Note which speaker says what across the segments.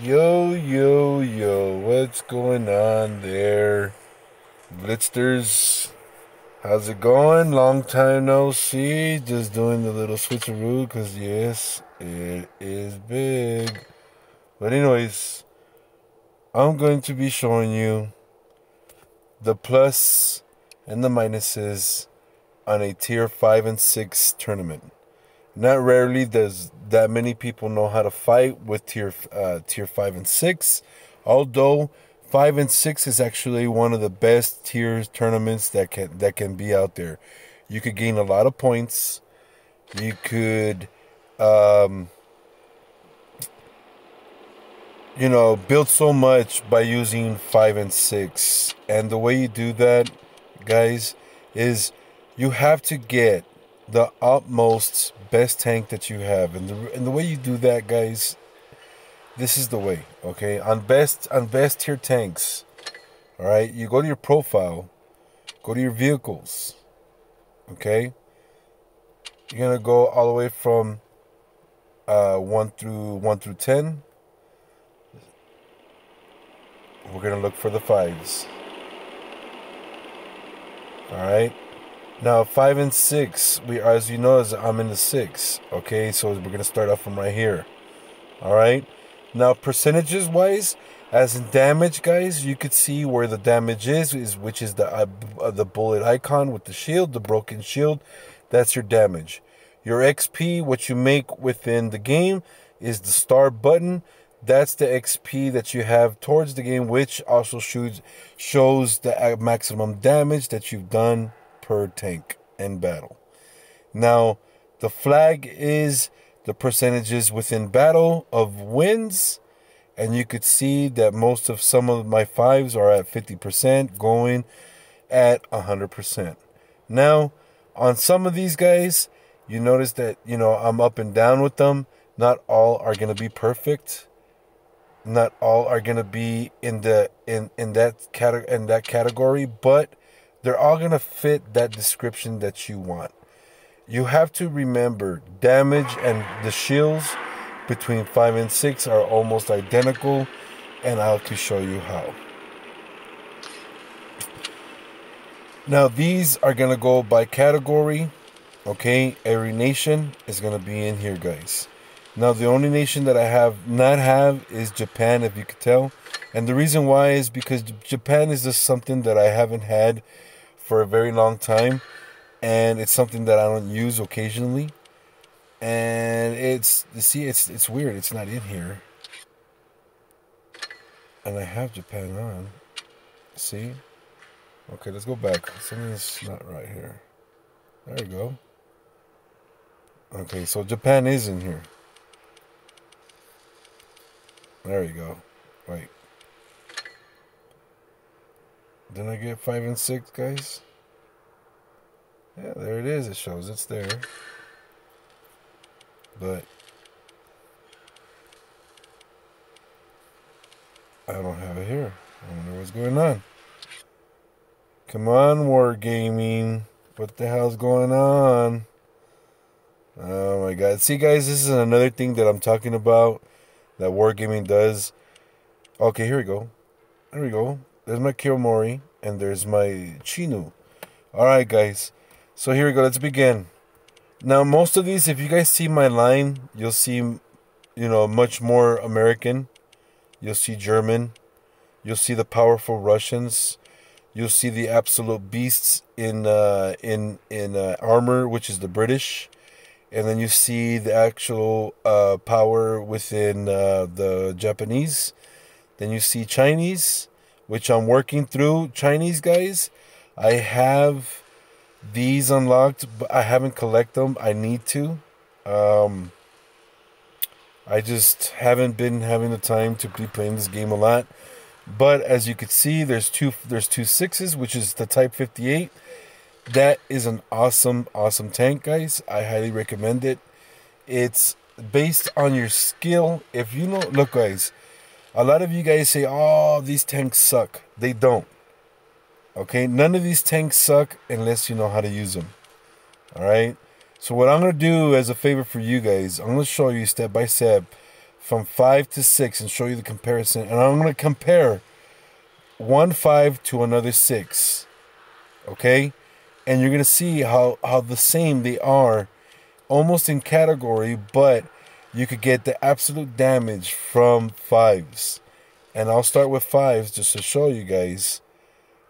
Speaker 1: Yo, what's going on there? Blitzsters, how's it going? Long time no see. Just doing the little switcheroo because, yes, it is big. But, anyways, I'm going to be showing you the plus and the minuses on a tier 5 and 6 tournament. Not rarely does that many people know how to fight with tier 5 and 6. Although 5 and 6 is actually one of the best tier tournaments that can be out there. You could gain a lot of points. You could um, build so much by using 5 and 6. And the way you do that, guys, is you have to get the utmost best tank that you have. And the way you do that, guys, this is the way, okay? On best tier tanks, all right? You go to your profile, go to your vehicles, okay? You're going to go all the way from 1 through 10. We're going to look for the 5s. All right? Now, 5 and 6, as you know, I'm in the 6. Okay, so we're going to start off from right here. All right? Now, percentages-wise, as in damage, guys, you could see where the damage is which is the bullet icon with the shield, the broken shield. That's your damage. Your XP, what you make within the game, is the star button. That's the XP that you have towards the game, which also shows the maximum damage that you've done per tank in battle. Now, the flag is the percentages within battle of wins, and you could see that some of my 5s are at 50%, going at 100%. Now, on some of these guys, you notice that, I'm up and down with them. Not all are going to be perfect. Not all are going to be in that category, but they're all going to fit that description that you want. You have to remember damage and the shields between 5 and 6 are almost identical, and I'll to show you how. Now, these are going to go by category, okay? Every nation is going to be in here, guys. Now, the only nation that I have is Japan, if you could tell. And the reason why is because Japan is just something that I haven't had for a very long time. And it's something that I don't use occasionally. And it's weird. It's not in here. And I have Japan on. See? Okay, let's go back. Something's not right here. There we go. Okay, so Japan is in here. There you go. Wait. Didn't I get 5 and 6, guys? Yeah, there it is. It shows it's there. But I don't have it here. I wonder what's going on. Come on, Wargaming. What the hell's going on? Oh my god. See, guys, this is another thing that I'm talking about that Wargaming does. Okay, here we go. There we go. There's my Kiyomori, and there's my Chinu. Alright, guys. So here we go. Let's begin. Now, most of these, if you guys see my line, you'll see, much more American. You'll see German. You'll see the powerful Russians. You'll see the absolute beasts in armor, which is the British. And then you see the actual power within the Japanese. Then you see Chinese, which I'm working through. Chinese, guys, I have these unlocked, but I haven't collected them. I need to. I just haven't been having the time to be playing this game a lot. But as you can see, there's two 6s, which is the Type 58. That is an awesome tank, guys. I highly recommend it. It's based on your skill. If you know, look, guys, a lot of you guys say, oh, these tanks suck. They don't. Okay, none of these tanks suck unless you know how to use them. All right. So what I'm going to do as a favor for you guys, I'm going to show you step by step from 5 to 6 and show you the comparison. And I'm going to compare one 5 to another 6. Okay? And you're going to see how the same they are, almost in category, but you could get the absolute damage from 5s. And I'll start with 5s just to show you guys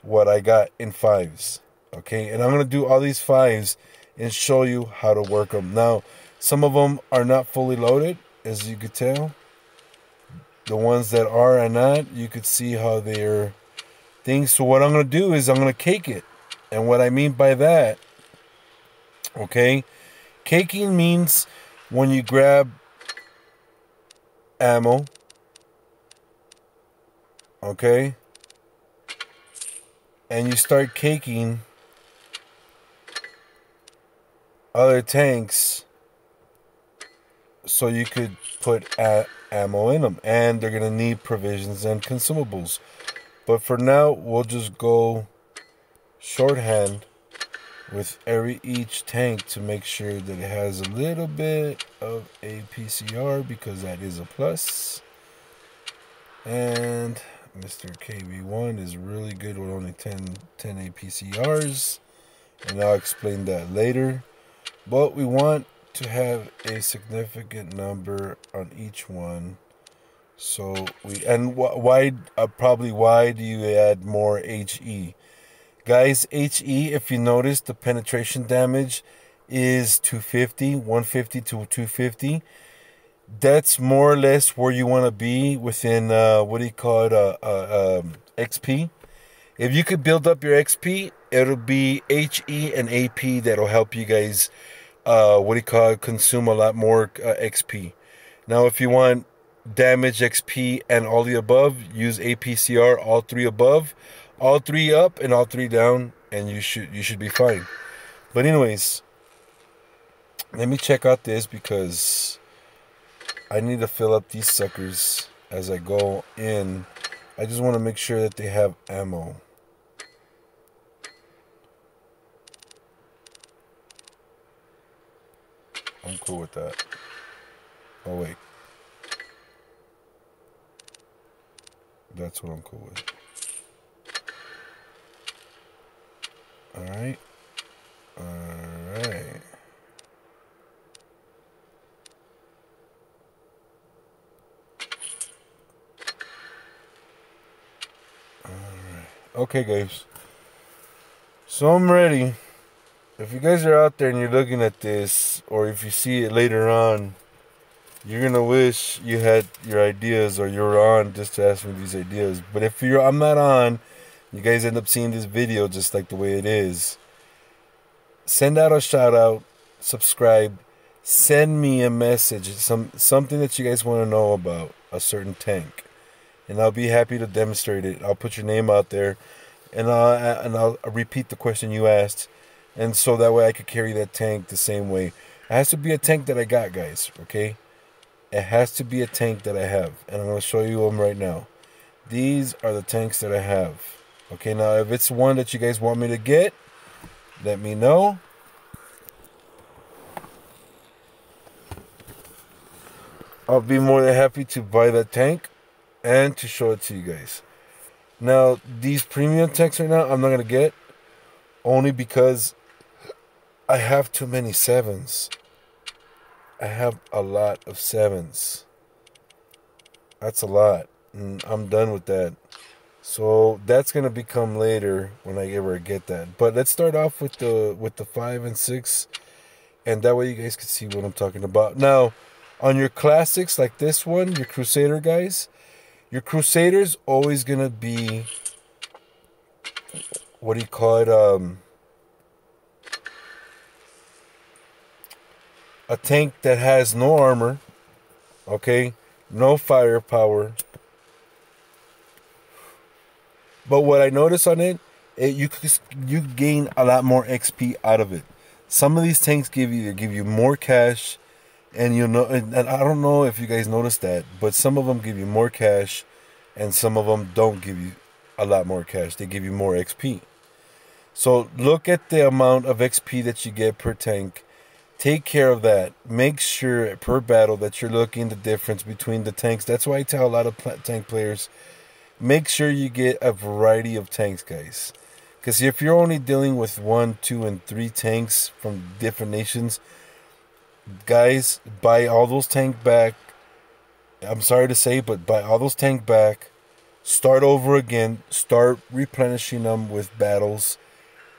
Speaker 1: what I got in 5s. Okay? And I'm going to do all these 5s and show you how to work them. Now, some of them are not fully loaded, as you could tell. The ones that are not, you could see how they're things. So what I'm going to do is I'm going to cake it. And what I mean by that, okay, caking means when you grab ammo, okay, and you start caking other tanks so you could put ammo in them, and they're going to need provisions and consumables. But for now, we'll just go shorthand with each tank to make sure that it has a little bit of APCR, because that is a plus. And Mr. KB1 is really good with only 10 APCRs, and I'll explain that later. But we want to have a significant number on each one. So why do you add more HE? Guys, HE, if you notice, the penetration damage is 250, 150 to 250. That's more or less where you want to be within, what do you call it, XP. If you could build up your XP, it'll be HE and AP that'll help you guys, consume a lot more XP. Now, if you want damage, XP, and all the above, use APCR, all 3 above. All 3 up and all 3 down, and you should be fine. But anyways, let me check out this, because I need to fill up these suckers as I go in. I just want to make sure that they have ammo. I'm cool with that. Oh wait, that's what I'm cool with. Alright. Alright. Okay, guys. So I'm ready. If you guys are out there and you're looking at this, or if you see it later on, you're gonna wish you had your ideas, or you're on just to ask me these ideas. But if I'm not on, you guys end up seeing this video just like the way it is. Send out a shout out, subscribe, send me a message, something that you guys want to know about a certain tank, and I'll be happy to demonstrate it. I'll put your name out there, and I'll repeat the question you asked, and so that way I could carry that tank the same way. It has to be a tank that I got, guys. Okay, it has to be a tank that I have, and I'm going to show you them right now. These are the tanks that I have. Okay, now if it's one that you guys want me to get, let me know. I'll be more than happy to buy that tank and to show it to you guys. Now, these premium tanks right now, I'm not going to get, only because I have too many 7s. I have a lot of 7s. That's a lot. And I'm done with that. So that's gonna become later when I ever get that. But let's start off with the 5 and 6, and that way you guys can see what I'm talking about. Now, on your classics like this one, your Crusader guys, your Crusader's always gonna be, what do you call it? A tank that has no armor, okay, no firepower. But what I notice on it, you gain a lot more XP out of it. Some of these tanks give you more cash, and and I don't know if you guys noticed that, but some of them give you more cash, and some of them don't give you a lot more cash. They give you more XP. So look at the amount of XP that you get per tank. Take care of that. Make sure per battle that you're looking the difference between the tanks. That's why I tell a lot of tank players, make sure you get a variety of tanks, guys. Because if you're only dealing with 1, 2, and 3 tanks from different nations, guys, buy all those tanks back. I'm sorry to say, but buy all those tanks back. Start over again. Start replenishing them with battles.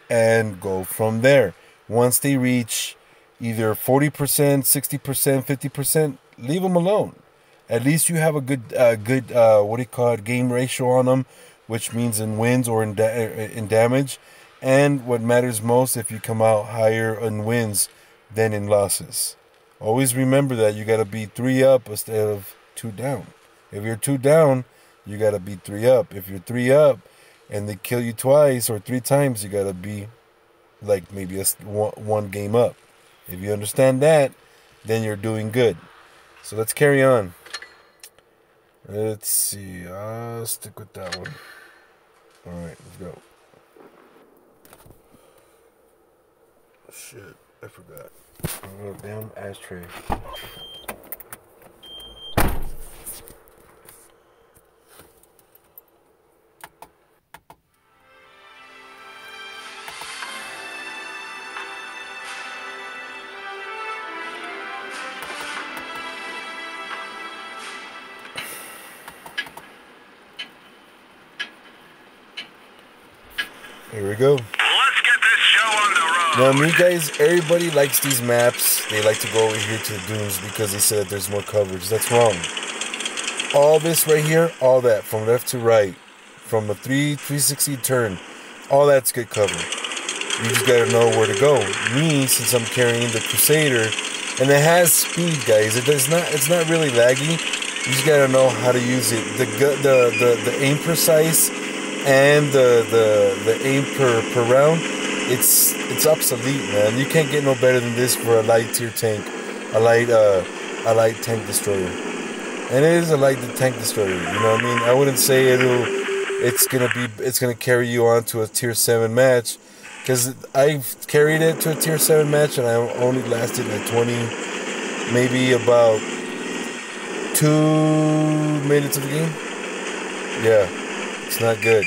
Speaker 1: And go from there. Once they reach either 40%, 60%, 50%, leave them alone. At least you have a good game ratio on them, which means in wins or in damage. And what matters most, if you come out higher in wins than in losses. Always remember that you got to be 3 up instead of 2 down. If you're 2 down, you got to be 3 up. If you're 3 up and they kill you twice or 3 times, you got to be like maybe one game up. If you understand that, then you're doing good. So let's carry on. Let's see. I'll stick with that one. All right, let's go. Shit, I forgot. Oh, damn ashtray. Here we go.
Speaker 2: Let's get this show on the road.
Speaker 1: Now, me guys, everybody likes these maps. They like to go over here to the dunes because they say that there's more coverage. That's wrong. All this right here, all that, from left to right, from a 360 turn, all that's good cover. You just gotta know where to go. Me, since I'm carrying the Crusader, and it has speed, guys. It's not really laggy. You just gotta know how to use it. The aim precise and the aim per round, it's obsolete, man. You can't get no better than this for a light tier tank, a light tank destroyer. And it is a light tank destroyer, you know what I mean? I wouldn't say it's gonna carry you on to a tier 7 match, because I've carried it to a tier 7 match and I only lasted like 20, maybe about 2 minutes of the game. Yeah, it's not good.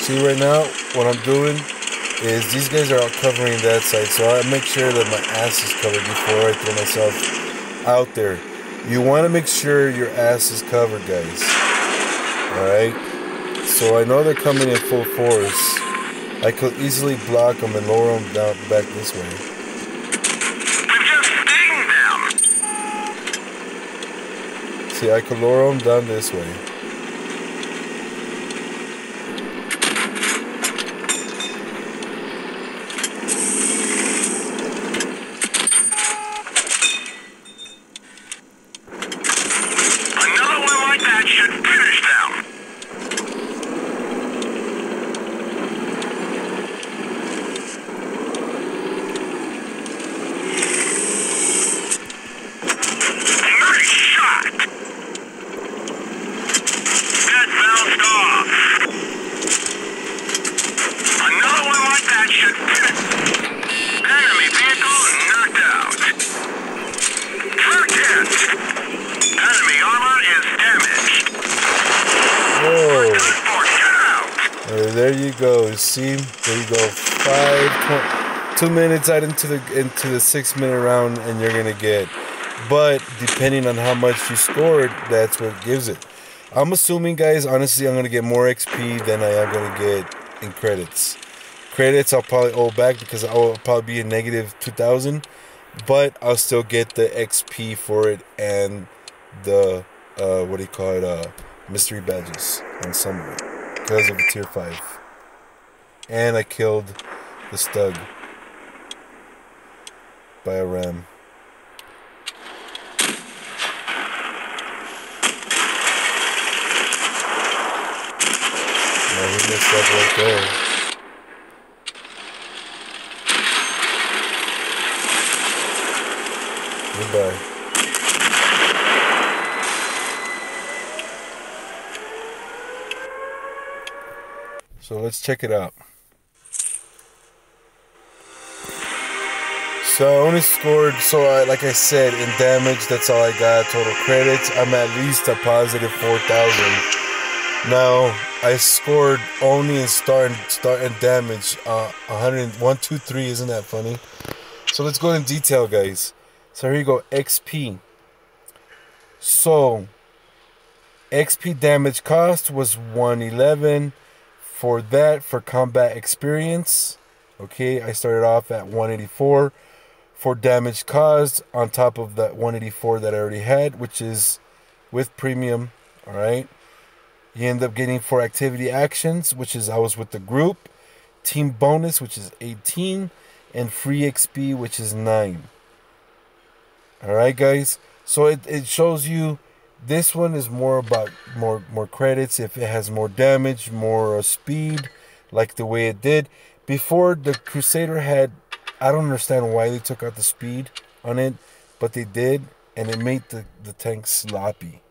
Speaker 1: See, right now, what I'm doing is these guys are out covering that side, so I make sure that my ass is covered before I throw myself out there. You want to make sure your ass is covered, guys. Alright? So I know they're coming in full force. I could easily block them and lower them down back this way.
Speaker 2: We've just stinged them.
Speaker 1: See, I could lower them down this way.
Speaker 2: Another one like that should finish them. Nice shot. That bounced off. Another one like that should finish. Enemy vehicle knocked out. First hit. Enemy armor is damaged.
Speaker 1: Whoa.
Speaker 2: Get out.
Speaker 1: There you go. See, there you go. 2 minutes out into the 6 minute round, and you're gonna get. But depending on how much you scored, that's what gives it. I'm assuming, guys. Honestly, I'm gonna get more XP than I am gonna get in credits. Credits I'll probably owe back because I'll probably be a negative 2,000, but I'll still get the XP for it and the mystery badges on some of it because of the tier 5. And I killed the Stug by a ram. Yeah, he messed up right there. Goodbye. let's check it out. So I only scored, like I said, in damage, that's all I got. Total credits, I'm at least a positive 4,000. Now, I scored only in start and damage, 101, 2, 3, isn't that funny? So let's go in detail, guys. So here you go, XP. So, XP damage cost was 111. For that, for combat experience, okay, I started off at 184. For damage caused, on top of that 184 that I already had, which is with premium, alright? You end up getting for activity actions, which is I was with the group, team bonus, which is 18, and free XP, which is 9. Alright, guys? So it shows you this one is more about more credits if it has more damage, more speed, like the way it did. Before, the Crusader had, I don't understand why they took out the speed on it, but they did, and it made the tank sloppy,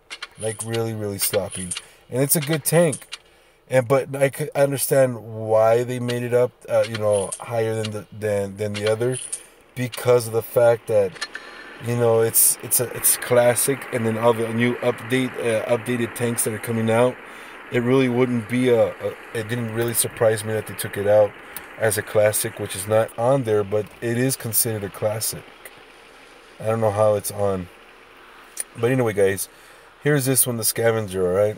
Speaker 1: like really, really sloppy. And it's a good tank, but I understand why they made it up, higher than the other, because of the fact that, it's classic, and then all the new updated tanks that are coming out, it really wouldn't be it didn't really surprise me that they took it out as a classic, which is not on there, but it is considered a classic. I don't know how it's on. But anyway, guys, here's this one, the Scavenger, alright?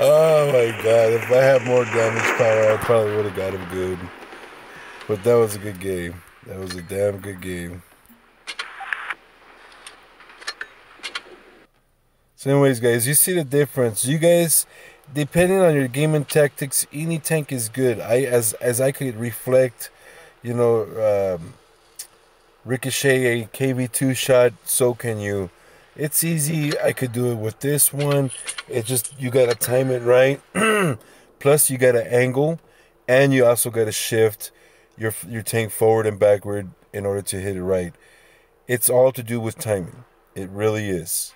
Speaker 1: Oh my god, if I had more damage power, I probably would have got him good. But that was a good game. That was a damn good game. So anyways, guys, you see the difference. You guys, depending on your gaming tactics, any tank is good. As I could reflect, you know, ricochet a KV2 shot, so can you. It's easy. I could do it with this one. It just, you gotta time it right. Plus you gotta angle, and you also gotta shift your tank forward and backward in order to hit it right. It's all to do with timing. It really is.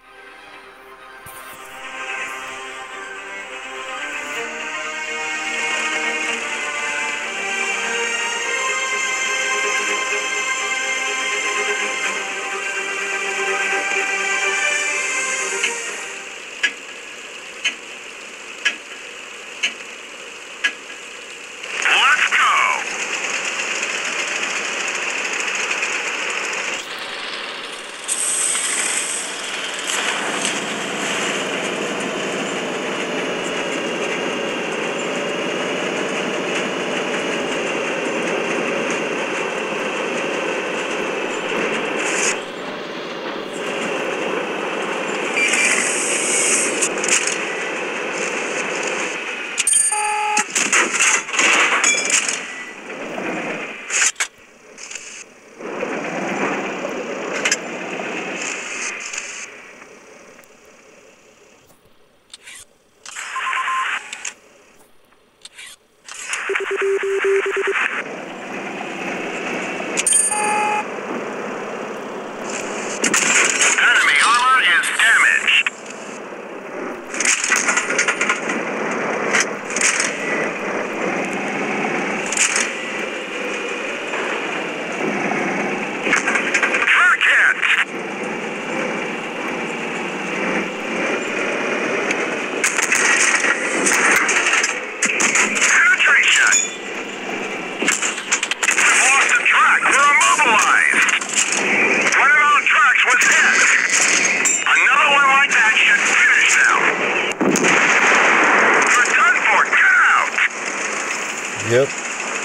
Speaker 1: Yep.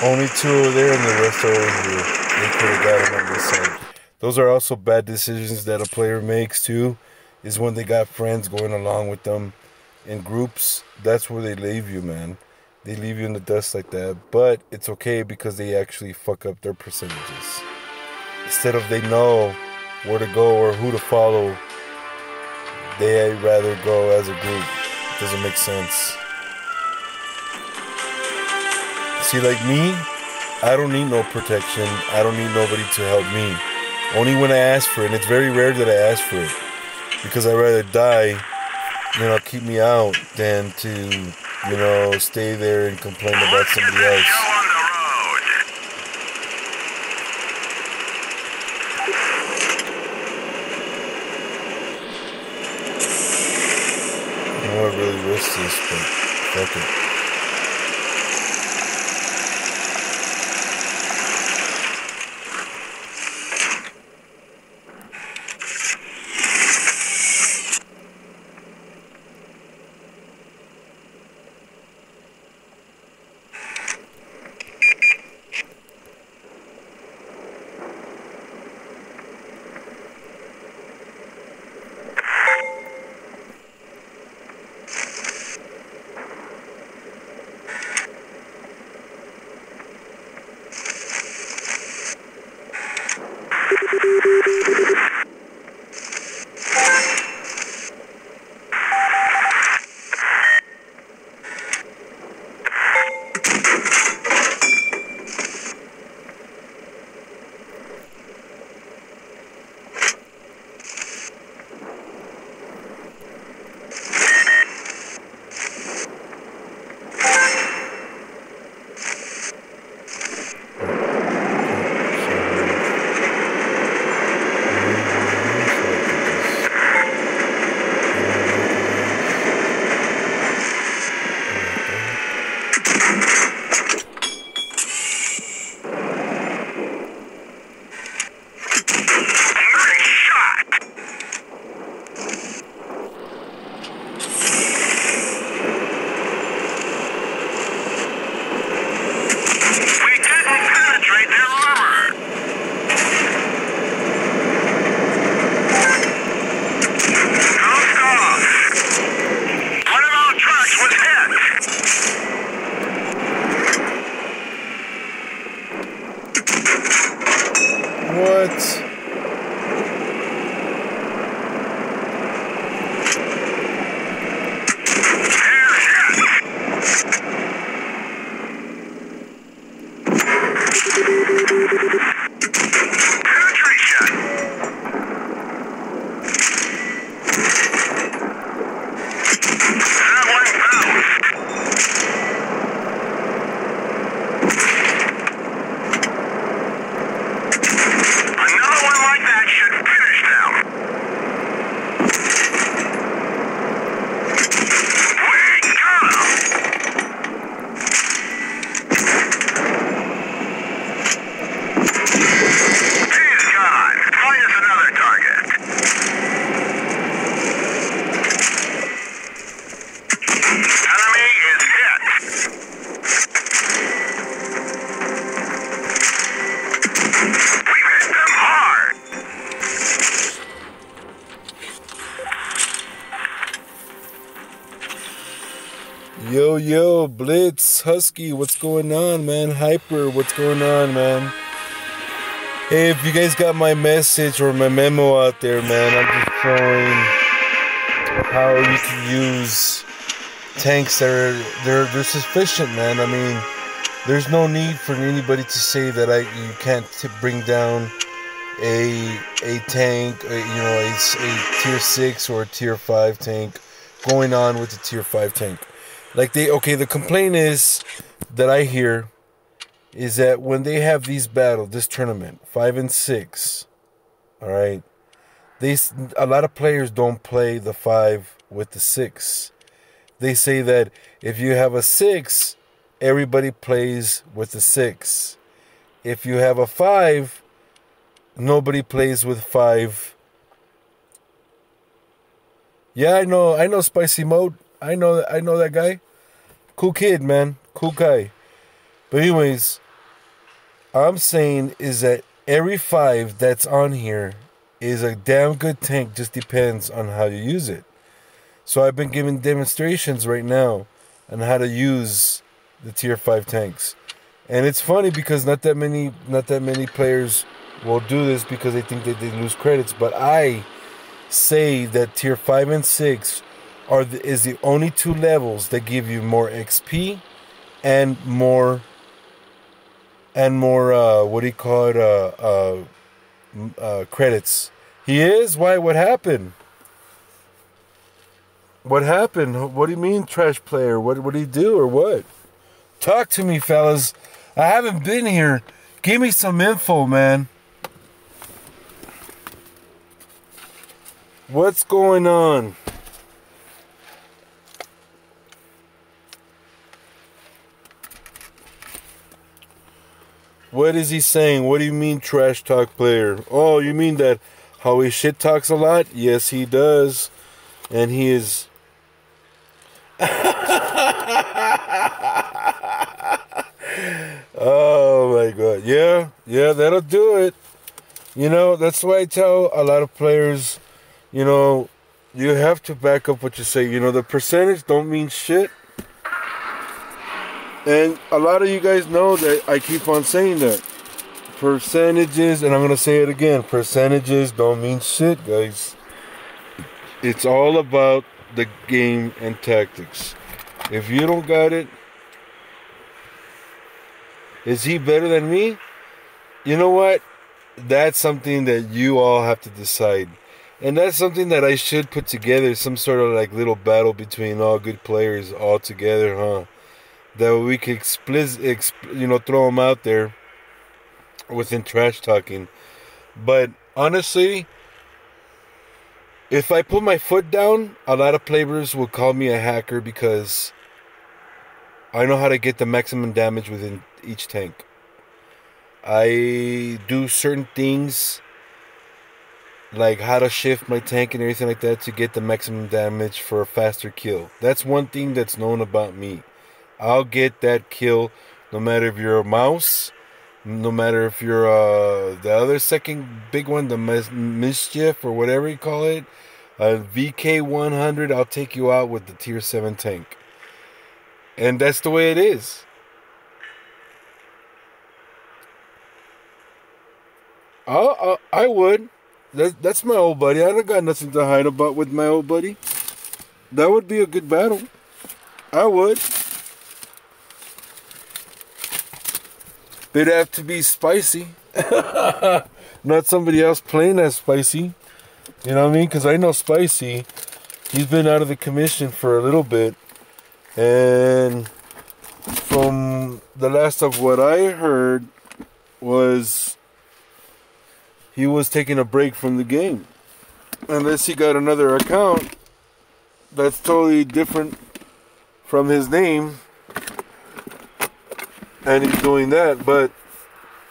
Speaker 1: Only two over there and the rest are over here. They could have got him on this side. Those are also bad decisions that a player makes too, is when they got friends going along with them in groups. That's where they leave you, man. They leave you in the dust like that. But it's okay because they actually fuck up their percentages. Instead of they know where to go or who to follow, they rather go as a group. It doesn't make sense. See, like me, I don't need no protection. I don't need nobody to help me. Only when I ask for it. And it's very rare that I ask for it. Because I'd rather die, keep me out than to, stay there and complain about somebody else. I don't want to really risk this, but fuck it. What? Yo, Blitz, Husky, what's going on, man? Hyper, what's going on, man? Hey, if you guys got my message or my memo out there, man, I'm just showing how you can use tanks that are they're sufficient, man. I mean, there's no need for anybody to say that you can't bring down a tank, a tier 6 or a tier 5 tank going on with the tier 5 tank. Like the complaint is that I hear is that when they have these battles, this tournament, 5 and 6, all right, a lot of players don't play the 5 with the 6. They say that if you have a 6, everybody plays with the 6. If you have a 5, nobody plays with 5. Yeah, I know Spicy Mode. I know that guy. Cool kid, man. Cool guy. But anyways, I'm saying is that every 5 that's on here is a damn good tank. Just depends on how you use it. So I've been giving demonstrations right now on how to use the tier 5 tanks. And it's funny because not that many players will do this because they think that they lose credits. But I say that tier 5 and 6 is the only 2 levels that give you more XP and more what do you call it, credits. He is? Why? What happened? What happened? What do you mean, trash player? What did he do or what? Talk to me, fellas. I haven't been here. Give me some info, man. What's going on? What is he saying? What do you mean, trash talk player? Oh, you mean that how he shit talks a lot? Yes, he does. And he is... Oh, my God. Yeah, that'll do it. You know, that's why I tell a lot of players, you know, you have to back up what you say. You know, the percentage don't mean shit. And a lot of you guys know that I keep on saying that. Percentages, and I'm going to say it again, percentages don't mean shit, guys. It's all about the game and tactics. If you don't got it, is he better than me? You know what? That's something that you all have to decide. And that's something that I should put together, some sort of like little battle between all good players all together, huh? That we could throw them out there within trash talking. But honestly, if I put my foot down, a lot of players will call me a hacker because I know how to get the maximum damage within each tank. I do certain things like how to shift my tank and everything like that to get the maximum damage for a faster kill. That's one thing that's known about me. I'll get that kill no matter if you're a mouse, no matter if you're the other second big one, the mischief or whatever you call it, VK100, I'll take you out with the tier 7 tank. And that's the way it is. I would. That's my old buddy. I don't got nothing to hide about with my old buddy. That would be a good battle. I would. It'd have to be spicy. Not somebody else playing as spicy. You know what I mean? Because I know Spicy. He's been out of the commission for a little bit. And from the last of what I heard was he was taking a break from the game. Unless he got another account that's totally different from his name. And he's doing that. But,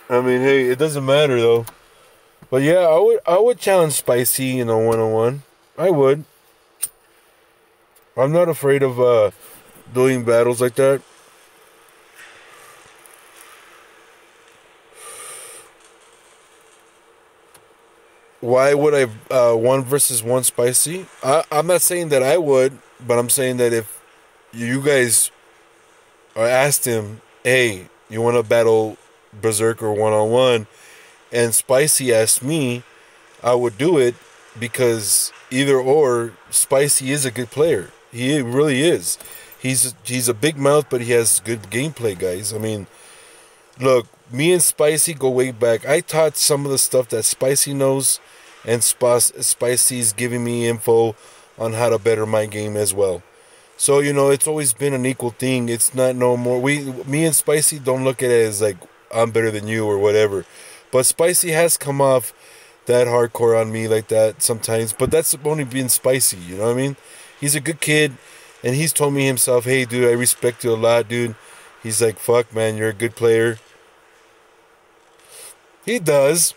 Speaker 1: I mean, hey, it doesn't matter though. But yeah, I would challenge Spicy in a one-on-one. I would. I'm not afraid of doing battles like that. Why would I 1 versus 1 Spicy? I'm not saying that I would, but I'm saying that if you guys asked him, hey, you want to battle Berzerker one-on-one? And Spicy asked me, I would do it because either or, Spicy is a good player. He really is. He's a big mouth, but he has good gameplay, guys. I mean, look, me and Spicy go way back. I taught some of the stuff that Spicy knows, and Spicy's giving me info on how to better my game as well. So, you know, it's always been an equal thing. It's not no more. Me and Spicy don't look at it as like I'm better than you or whatever. But Spicy has come off that hardcore on me like that sometimes. But that's only being Spicy, you know what I mean? He's a good kid. And he's told me himself, hey, dude, I respect you a lot, dude. He's like, fuck, man, you're a good player. He does.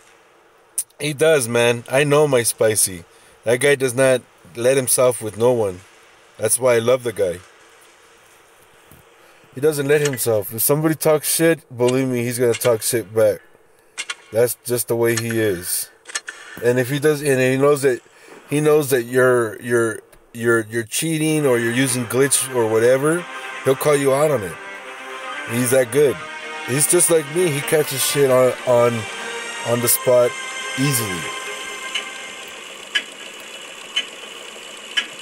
Speaker 1: He does, man. I know my Spicy. That guy does not let himself with no one. That's why I love the guy. He doesn't let himself. If somebody talks shit, believe me, he's going to talk shit back. That's just the way he is. And if he does, and he knows that you're cheating or you're using glitch or whatever, he'll call you out on it. He's that good. He's just like me. He catches shit on the spot easily.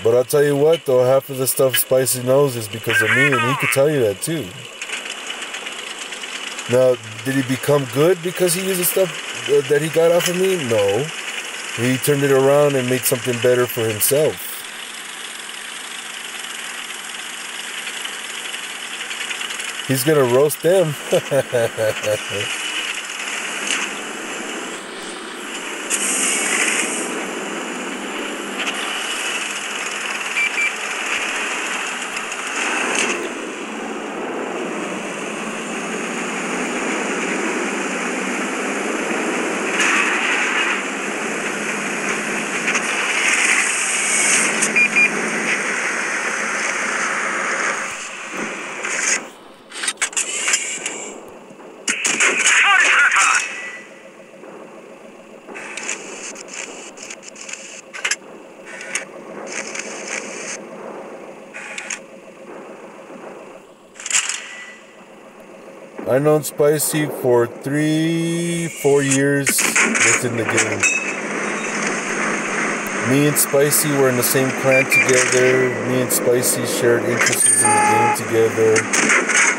Speaker 1: But I'll tell you what, though, half of the stuff Spicy knows is because of me, and he could tell you that too. Now, did he become good because he used the stuff that he got off of me? No. He turned it around and made something better for himself. He's gonna roast them. I've known Spicy for 3-4 years within the game. Me and Spicy were in the same clan together. Me and Spicy shared interests in the game together.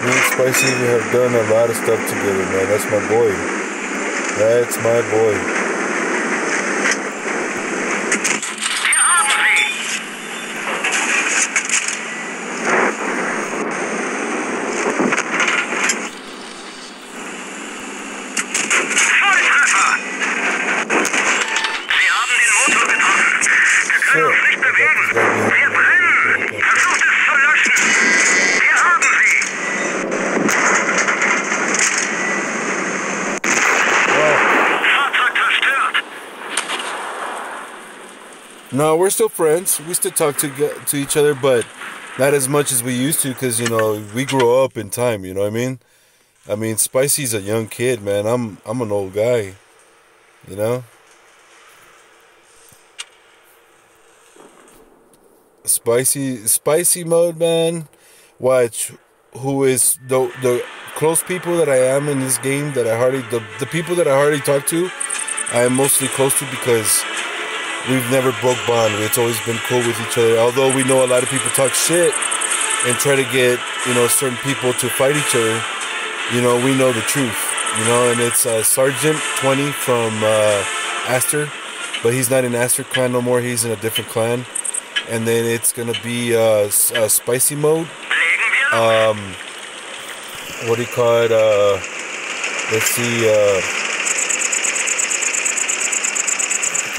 Speaker 1: Me and Spicy have done a lot of stuff together, man. That's my boy. That's my boy. No, we're still friends. We still talk to each other, but not as much as we used to because, you know, we grow up in time, you know what I mean? I mean, Spicy's a young kid, man. I'm an old guy, you know? Spicy mode, man. Watch who is the close people that I am in this game that the people that I hardly talk to. I am mostly close to because we've never broke bond. It's always been cool with each other. Although we know a lot of people talk shit and try to get, certain people to fight each other, we know the truth, and it's Sergeant 20 from Aster, but he's not in Aster clan no more. He's in a different clan. And then it's gonna be spicy mode. What do you call it? Let's see.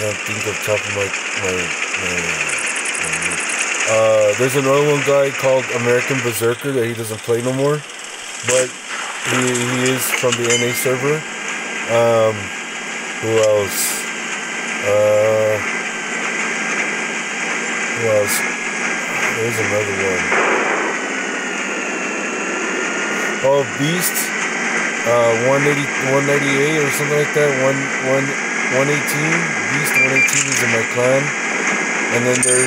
Speaker 1: I can't think of top of my. There's another one guy called American Berzerker that he doesn't play no more, but he is from the NA server. Who else? Who else? There's another one. Oh, Beast. 180, 198 or something like that. 118. Beast 118 is in my clan. And then there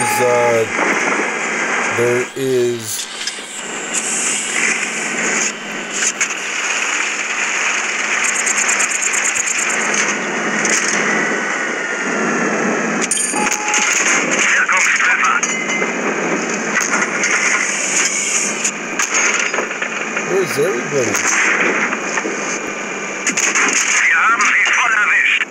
Speaker 1: is where's everybody?
Speaker 2: Wir haben sie voll erwischt.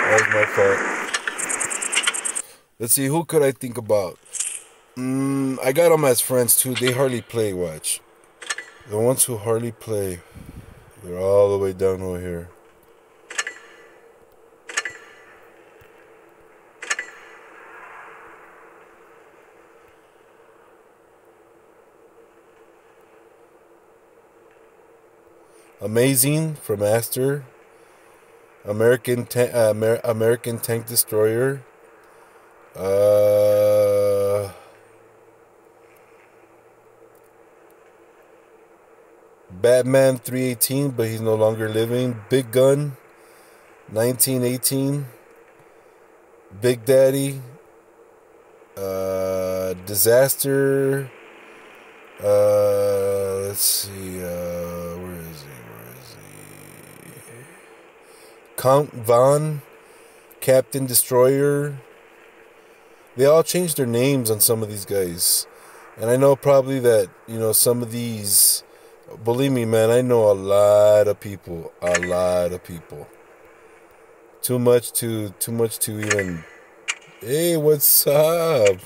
Speaker 1: That was my fault. Let's see, who could I think about? I got them as friends too. They hardly play, watch. The ones who hardly play, they're all the way down over here. Amazing from Aster. American Tank Destroyer. Batman 318, but he's no longer living. Big Gun 1918. Big Daddy. Disaster. Let's see. Where is he? Count Von. Captain Destroyer. They all changed their names on some of these guys. And I know probably that, some of these... Believe me, man, I know a lot of people. A lot of people. Too much to even... Hey, what's up?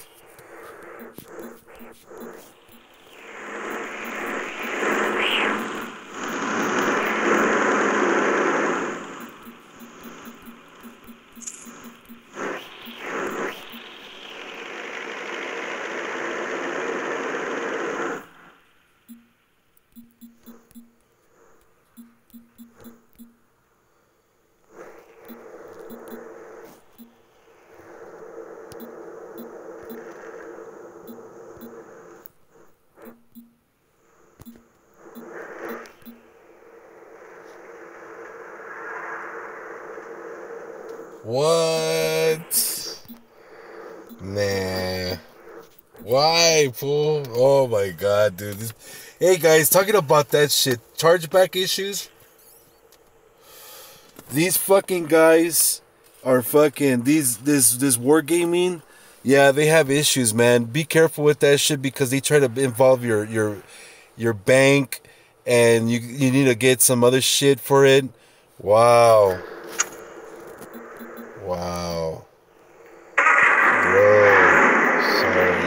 Speaker 1: What? Nah. Why, fool? Oh my god, dude. Hey guys, talking about that shit. Chargeback issues. These fucking guys are fucking this wargaming. Yeah, they have issues, man. Be careful with that shit because they try to involve your bank and you need to get some other shit for it. Wow. Wow. Bro, sorry.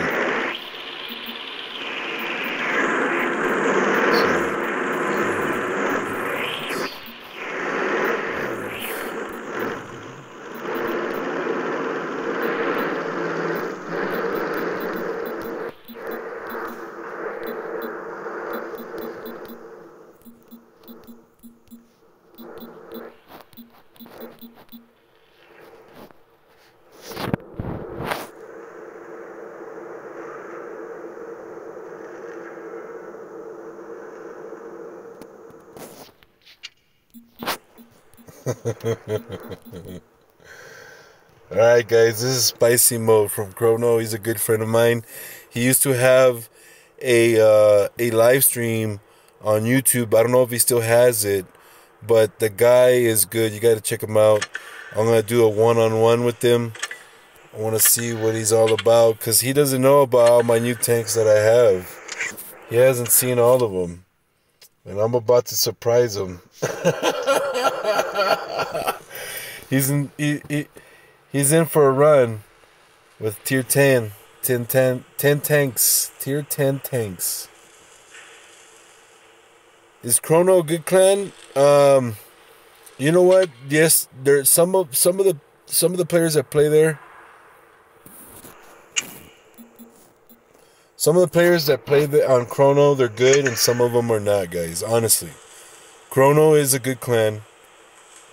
Speaker 1: Alright guys, this is Spicy Mode from Chrono. He's a good friend of mine. He used to have a live stream on YouTube. I don't know if he still has it, but the guy is good. You gotta check him out. I'm gonna do a one-on-one with him. I wanna see what he's all about, because he doesn't know about all my new tanks that I have. He hasn't seen all of them. And I'm about to surprise him. He's in for a run with tier 10 tanks. Tier 10 tanks. Is Chrono a good clan? You know what? Yes, there's some of the players that play there. Some of the players that play on Chrono, they're good, and some of them are not, guys. Honestly, Chrono is a good clan.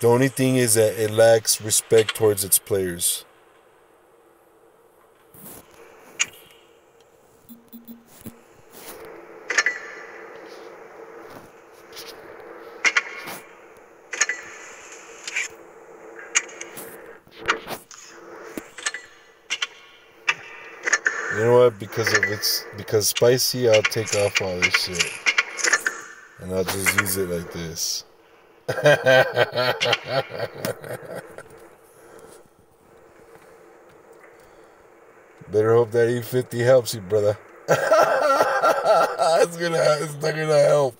Speaker 1: The only thing is that it lacks respect towards its players. You know what? Because Spicy, I'll take off all this shit. And I'll just use it like this. Better hope that E50 helps you, brother. It's not gonna help.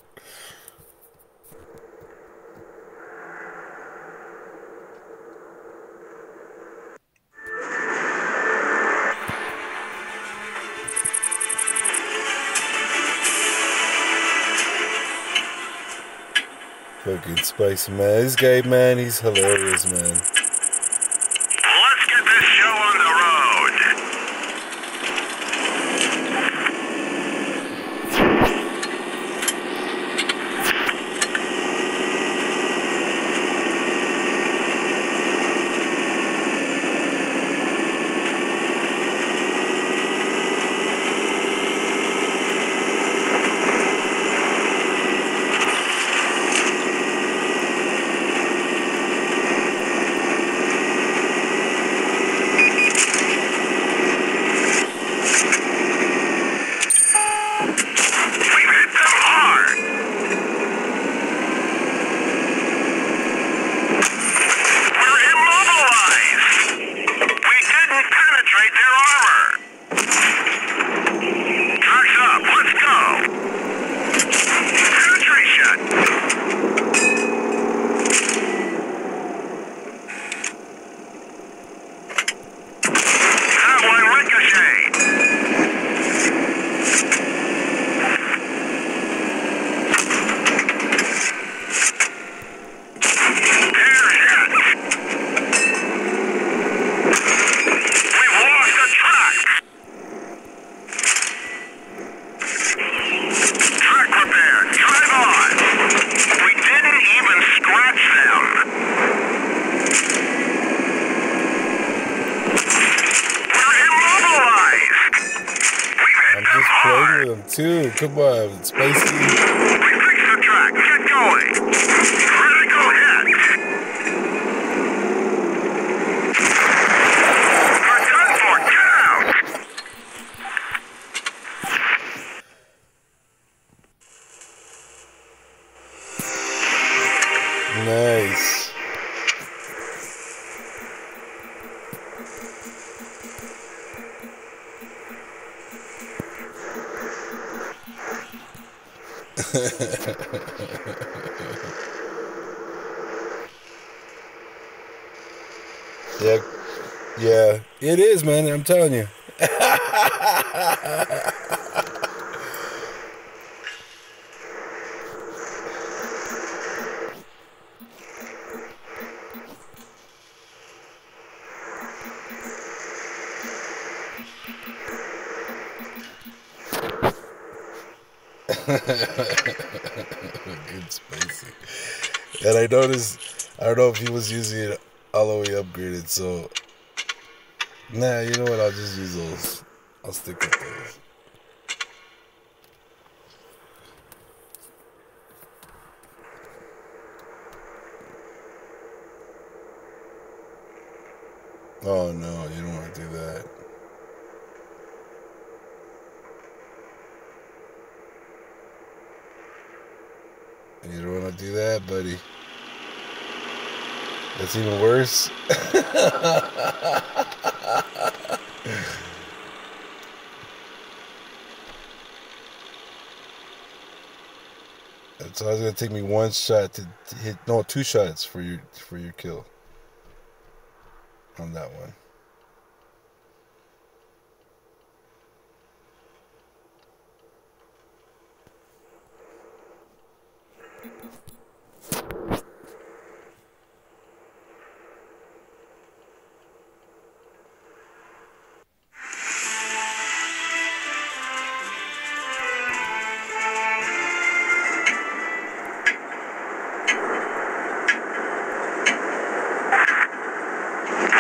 Speaker 1: Fucking Spicy, man. This guy, man, he's hilarious, man.
Speaker 2: Let's get this show on the road.
Speaker 1: Too. Come on, Spicy.
Speaker 2: We fixed the track. Get going. Critical hit. We're done for. Get out.
Speaker 1: Nice. Yeah, it is, man. I'm telling you. Good Spicy. And I noticed, I don't know if he was using it all the way upgraded, so nah, you know what, I'll just use those. I'll stick with those. Oh no, you don't want to do that. You don't want to do that, buddy. That's even worse. So it's gonna take me one shot to hit. No, two shots for your kill on that one.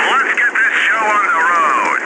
Speaker 2: Let's get this show on the road.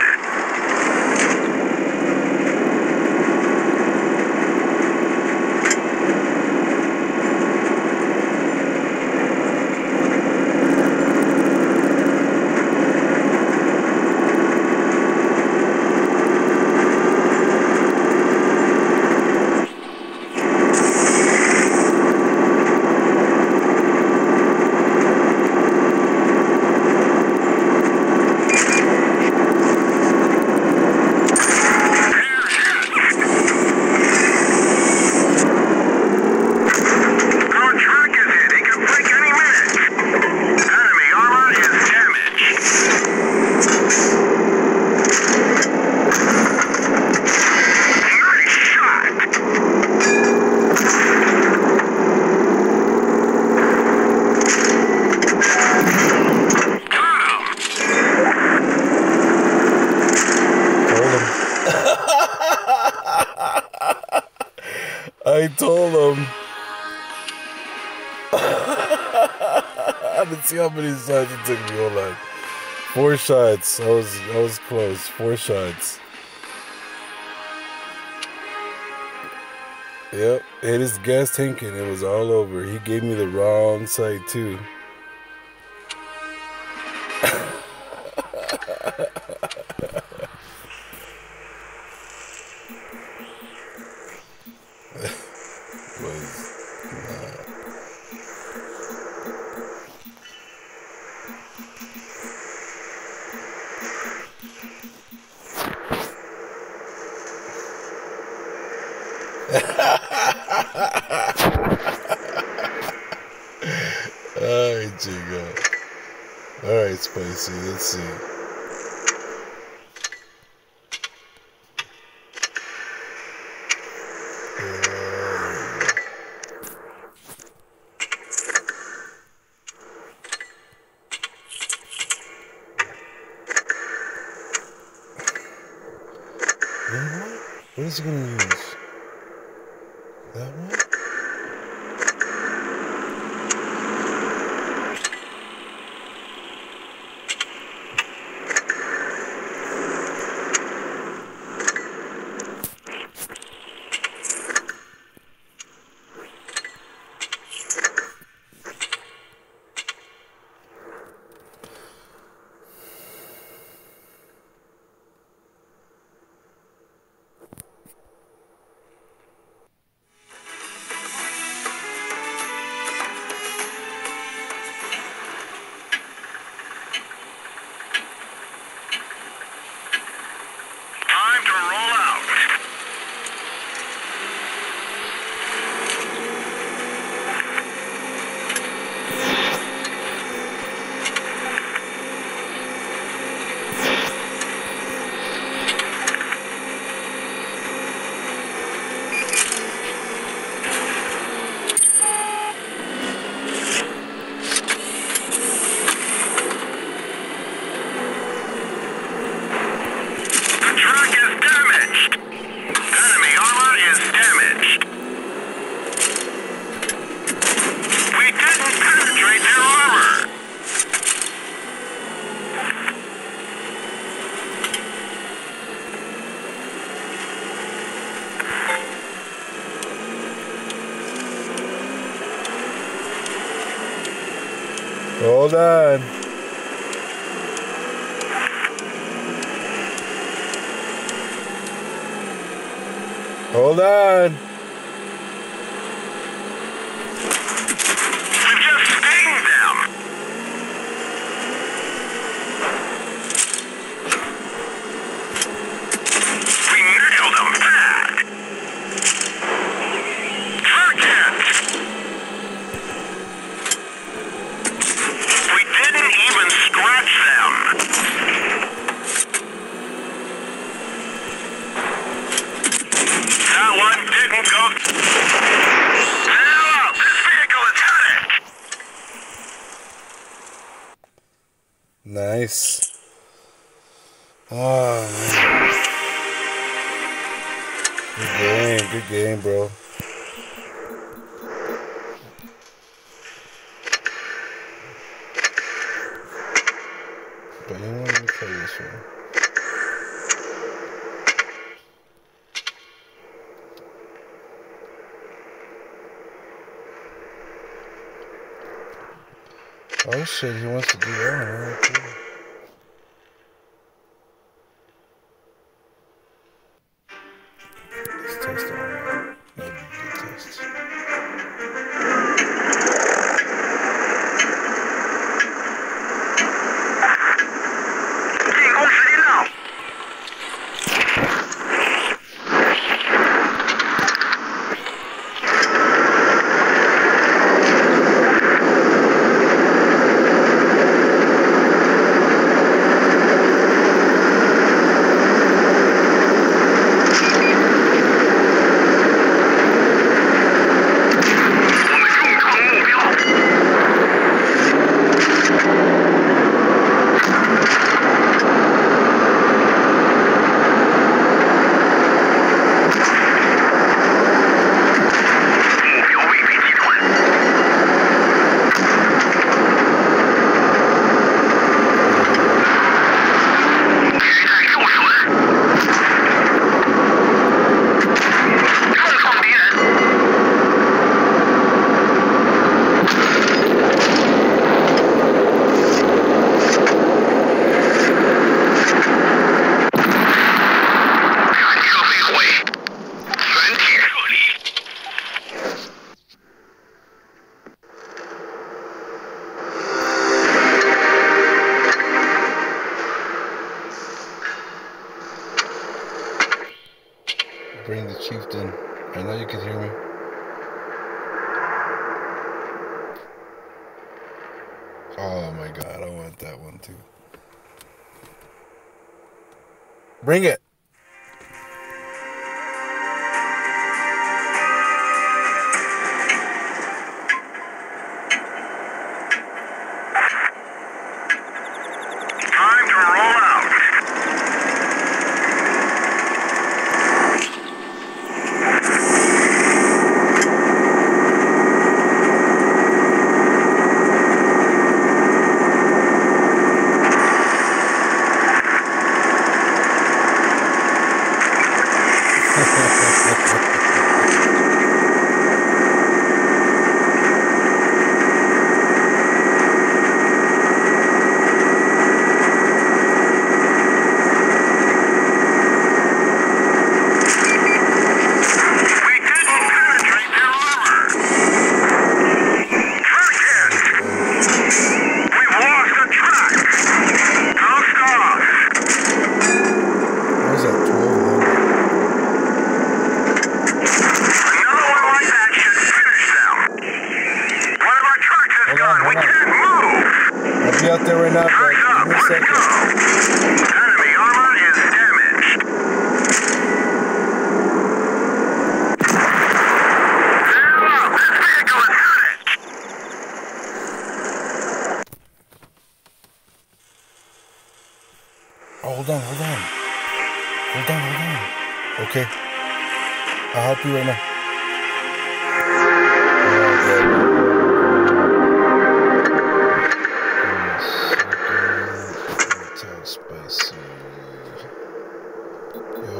Speaker 1: I told him. Let's see how many shots it took me. Hold on. 4 shots. I was close. 4 shots. Yep. Hit his gas tank and it was all over. He gave me the wrong side too. Alright, Jingo. Alright, Spicy. Let's see. What is he going to use? That one?
Speaker 2: Time to roll out. The track is damaged. Enemy armor is damaged. We didn't penetrate their armor.
Speaker 1: Hold on. Hold on.
Speaker 2: We just stinged them. We nailed them bad. Target. We didn't even scratch them. That one didn't go. Now, this vehicle is headed.
Speaker 1: Nice. Oh, man. Good game, bro. But you know, let me tell you this one. Oh shit, he wants to do that. Alright, cool. Let's test it. That'd be a good test. Bring the chieftain. I know you can hear me. Oh my god, I want that one too. Bring it.
Speaker 2: Time to roll out.
Speaker 1: Be out there right now, guys. Give me a second.
Speaker 2: Enemy armor is damaged. Sail up! This vehicle is headed!
Speaker 1: Oh, hold on. Okay. I'll help you right now. Spicy. Yo.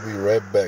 Speaker 1: be right back.